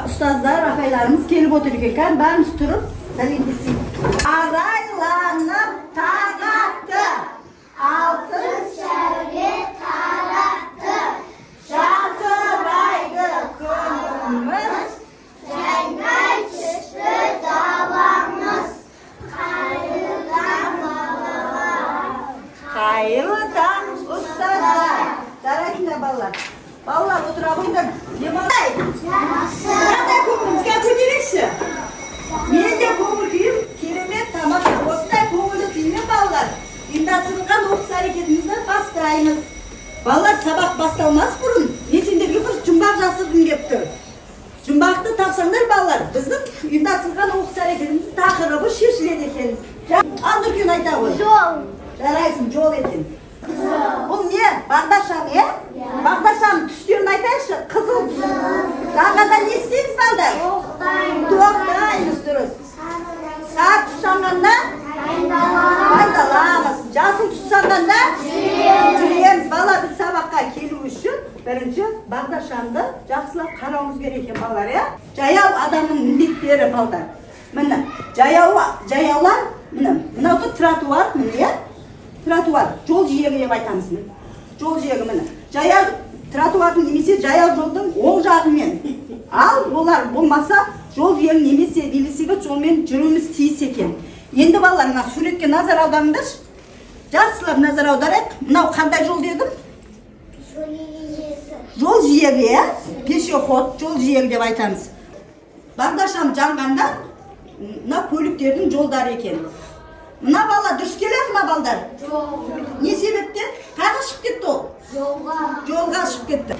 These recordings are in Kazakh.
ustazlar, apaylarımız kelip oturup ekan. Barımız turup salimdesin. Araylanıp tarattı, altın şevket tarattı, şarkıraydı könlümüz, cennet çıktı davamız, hayırdan babalar, hayırdan ustazlar. Darasında ballar. Ballar oturabında yemalay. Nerede ko'nglim keltireceksin? Men de ko'ngil kuyib, keremet tamoq o'tda ko'ngilni kuyib ballar. Indasılgan o'qish hareketimizni bastıraymiz. Ballar sabaq bastalmas burun. Men senderga bir jumboq jastirdim deb tur. Jumboqni topsanglar ballar, bizning indasılgan o'qish hareketimizni taqiribi shirshiladi ekan. Andur kun ayta qo'y. Yo'q. Jaraysin, yo'q ekan. Bu ne? Bağdaşam ya? Bağdaşam tüstüğünü aytaşı, kızıl tüstü. Dağada ne isteyiniz balda? Toktayınız duruz. Saat tuşanğanda? Aydalamaz. Jasın tuşanğanda? Jüreyemiz. Bala biz sabakka kelip üçün birinci Bağdaşamda жақсылап қарауымыз керек екен балалар, ya. Жаяу адамның міндеттері балдар. Міне, жаяулар, мынау тротуар, міне, ya. Trotuar, yol jiyegi деп айтамыз. Жол жиегі міне. Жаяу тротуардың немесе жаяу жолдың оң жағымен. Ал олар болмаса, жол жиегін немесе велосипед жолмен жүруіміз тиіс екен. Енді балалар, мына суретке назар аударыңдаршы. Жақсылап назар аударайық. Мынау қандай жол дедім? Жол жиегі, ya. Пешеход, жол жиегі деп айтамыз. Бағдаршам жанғанда, мына көліктердің жолдары екен. Мына бала дұрыс келеді ма балдар? Жоқ. Не себептен? Қайда шығып кетті ол? Жолға шығып кетті.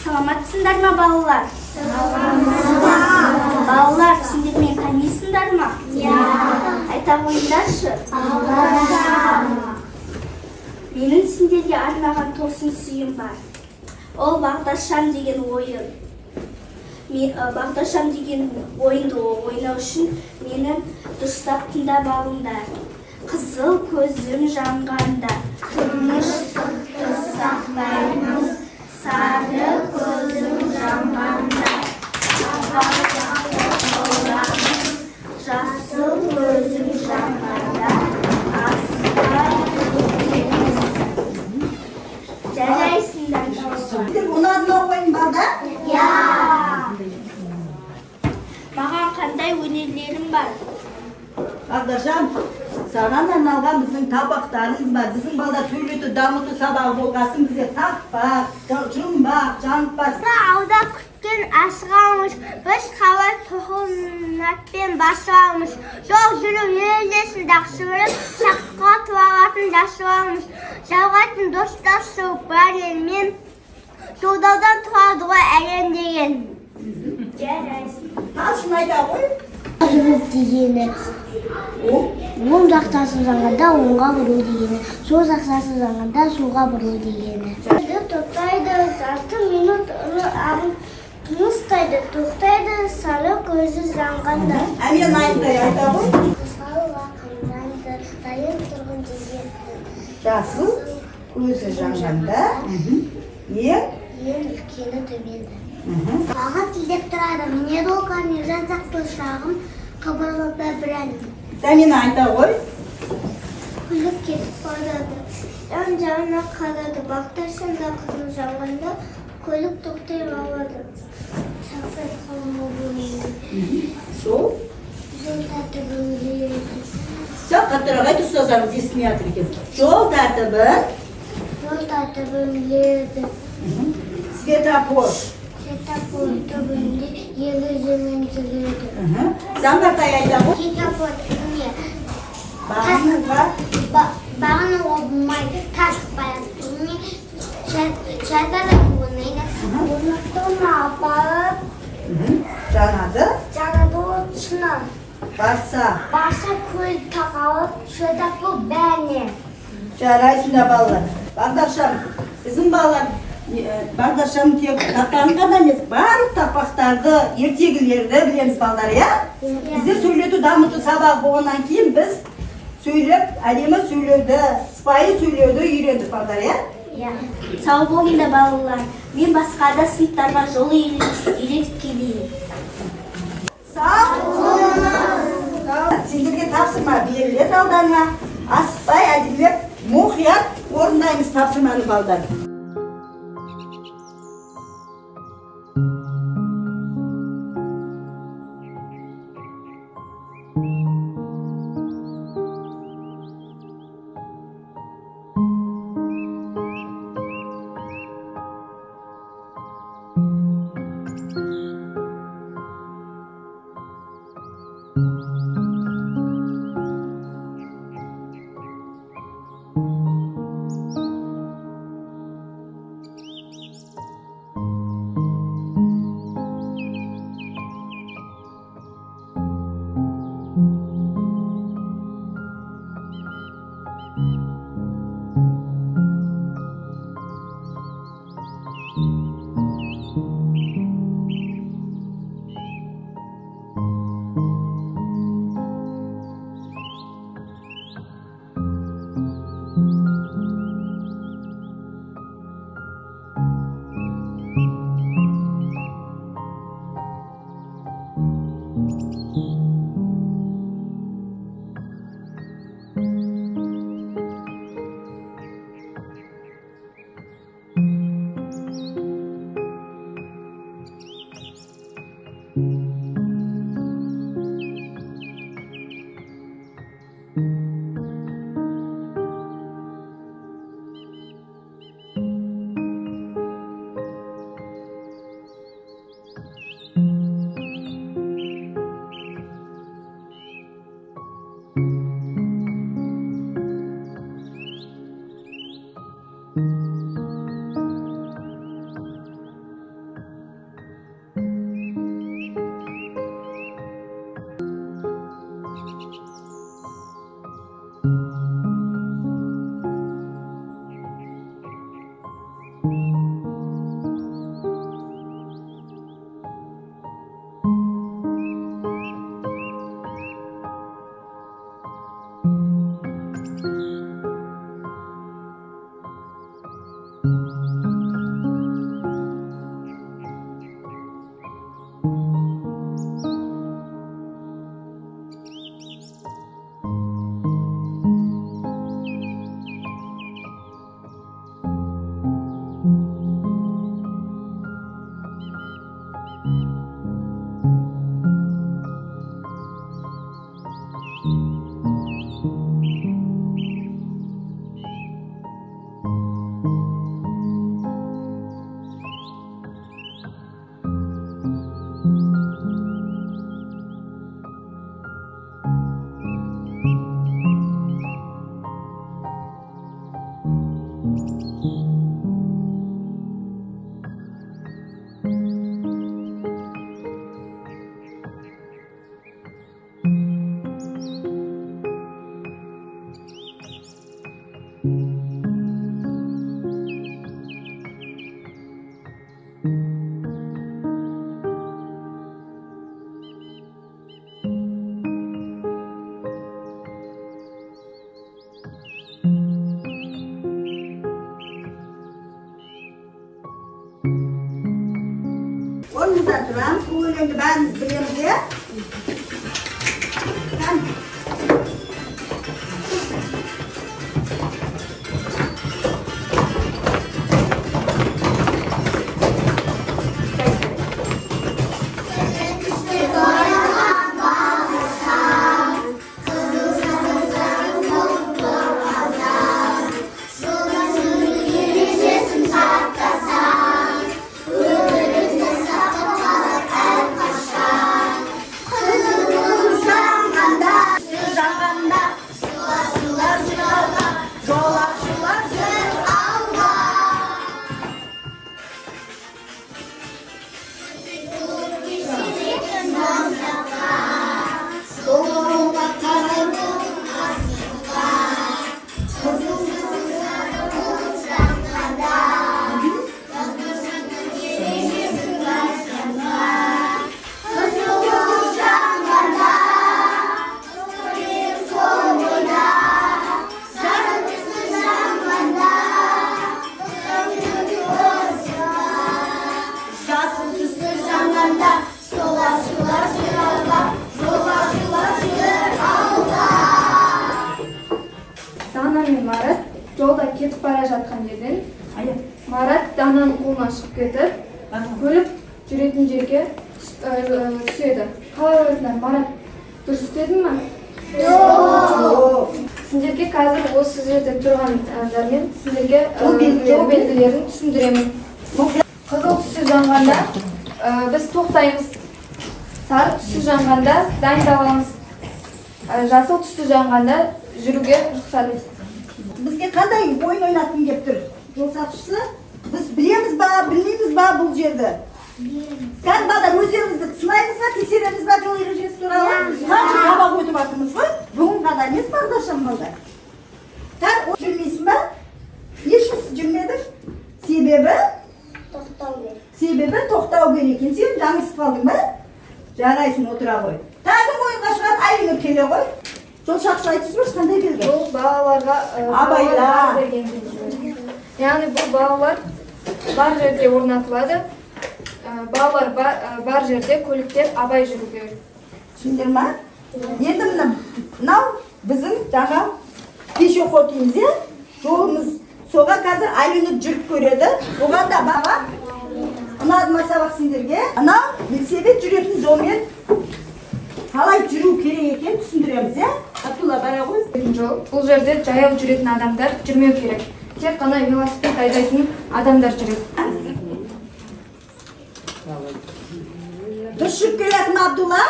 Саламатсыңдар ма балалар? Балалар, сендер мен танисыңдар ма? Айта қойыңдаршы. Менің сендерге арнаған тосын сүйім бар. Ол Бағдаршам деген ойын. Бағдаршам деген ойынды ойнау үшін мені дұрыстап тыңдап алыңдар. Қызыл көзім жанғанда, тыныштықты сақтаймыз. Sarı gözüm жанғанда, жасыл gözüm жанғанда, асықпай өтеміз. Жарайсыңдар. Ұнадың ойын балда? Маған қандай өнерлерім бар? Бағдаршам, саған арналған біздің табақтарымыз бар. Біздің балдар сөйлету, дамыту сабағы болғасын бізге тақпақ, жұмбақ, жанытпас. Ауда күткен асығамыз, біз қавай тұхылнатпен басыламыз. Жол жүру елдесін дақсырып, шаққа туалатын жасыламыз. Жалғайтын достасы бар елмен, жолдаудан туады ғой әлем деген. Жарайсың. Талшын айта ғой. Жүріп дегені. Оң жақтасы жаңғанда оңға бұру дегені. Сол жақтасы жаңғанда солға бұру дегені. Тоқтайды, жарты минут ұры ағын тыныстайды. Тоқтайды, сары көзі жанғанда. Әмен айта ғой. Салға қайрайды, дайын тұрғын дегені. Жасыл көзі жанғанда. Ең үлкені төменді. Маған тілдеп тұрады, міне долған ержан сақты шағым қабырғада бір әнім. Әмен айта ғой. Күліп кетіп барады. Жан-жағына қарады. Бағдаршамда қызыл жанғанда көлік тоқтай қалады. Шақтай қалма бөледі. Сол? Жол тәртібін Сақ қаттыраға ұстазарымыз естімей атыр екен. Жол тәртібін біледі. Светофор. Светофор түбінде елі жемен жүреді. Заңғартай айта ғой. Светофор түбінде Бағаны обылмайды, тасықпай түбіне шайдары ойнайды. Орнықтығына апарып Жанады. Барса көз тақалып, светофор бәріне. Жарайсыңдар балалар. Бағдаршам, біздің балалар бағдаршам тек тақпағын ғана емес, барлық тақпақтарды, ертегілерді білеміз балалар, иә? Бізде сөйлету дамыту сабағы болғаннан кейін біз сөйлеп, әдемі сөйлеуді, сыпайы сөйлеуді үйрендік балалар, иә? Сау болыңдар балалар. Мен басқа да сыныптарға жолы үйретіп келейін. Сау болыңыз. Сендерге тапсырма беріледі алдарыңа. Асықпай, әдемілеп, мұқият орындаймыз тапсырманы балалар. Orada duran, bu ürünü ben biliyorum diye. Kızım өтіп бара жатқан жерден Марат Дананың қолынан шығып кетіп, көлік жүретін жерге түседі. Қалай ойлайсыңдар, Марат дұрыс істеді ме? Жоқ. Сендерге қазір осы жерде тұрғандармен сендерге жол белгілерін түсіндіремін. Қызыл түсі жанғанда біз тоқтаймыз. Сары түсі жанғанда дайындаламыз. Жасыл түсі жанғанда жүруге рұқсат етеді. Бізге қандай ойын ойнатқым келіп тұр? Жол сақшысы, біз білеміз ба, білмейміз ба бұл жерді? Қазір балдар өздеріңізді сынаймыз ба, тексереміз ба жол ережесі туралы? Қанша сабақ өтіп жатырмыз ғой? Бүгін ғана емес бағдаршам балдар. Қазір жүрмейсің ба? Не үшін жүрмедің? Себебі тоқтау керек екен. Сен жаңылысып қалдың ба? Жарайсың, отыра ғой. Тағы ойынға шығады, айынып келе ғой. Жол сақшы айтып жүрміз, қандай белгі? Бұл балаларға абайла. Яғни бұл балалар бар жерде орнатылады. Балалар бар жерде көліктер абай жүру керек. Түсіндір ма? Енді мынау біздің жаңа пешеход дейміз, е? Жолымыз соға қазір айынып жүріп көреді. Оған да баға ұнады ма сабақ сендерге? Анау велосипед жүретін жолмен қалай жүру керек екен түсіндіреміз, е? Абдулла бара ғой. Бұл жерде жаяу жүретін адамдар жүрмеу керек. Тек қана велосипед айдайтын адамдар жүреді. Дұрыс жүріп келетін Абдулла?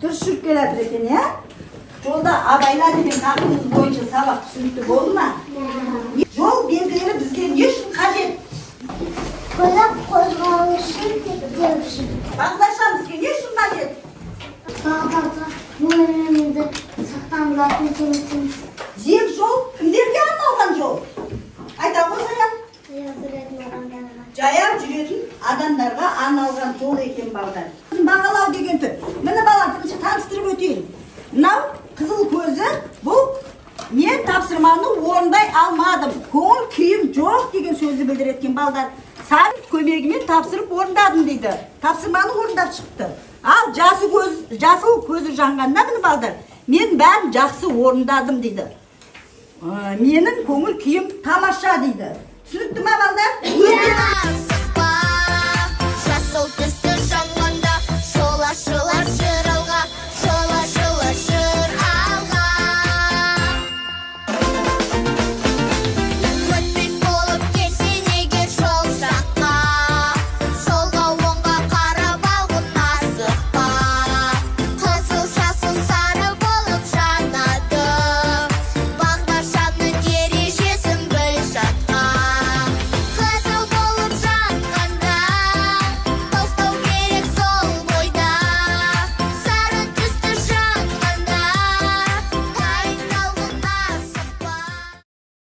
Дұрыс жүріп келетін екен, е? Жолда абайла деген тақырыбымыз бойынша сабақ түсінікті болды ма? Жол белгілері бізге не үшін қажет? Көлік қозғалу үшін, кептеу үшін. Бағдаршам бізге не үшін қажет? Бағдарға өмірімізді сақтандыратын көліктің. Жел жол кімдерге арналған жол? Айта қойсайық. Жаяу жүретін адамдарға арналған жол екен балдар. Бағалау деген түр. Міне балам, бірінші таныстырып өтейін. Мынау қызыл көзі, бұл мен тапсырманы орындай алмадым. Көңіл күйім жоқ деген сөзі білдіреткен балдар. Сарын көмегімен тапсырып орындадым дейді. Тапсырманы орындап шықты. Ал жасыл көзі жанғанда міне балдар, мен бәрін жақсы орындадым дейді. Менің көңіл күйім тамаша дейді. Түсінікті ма балдар?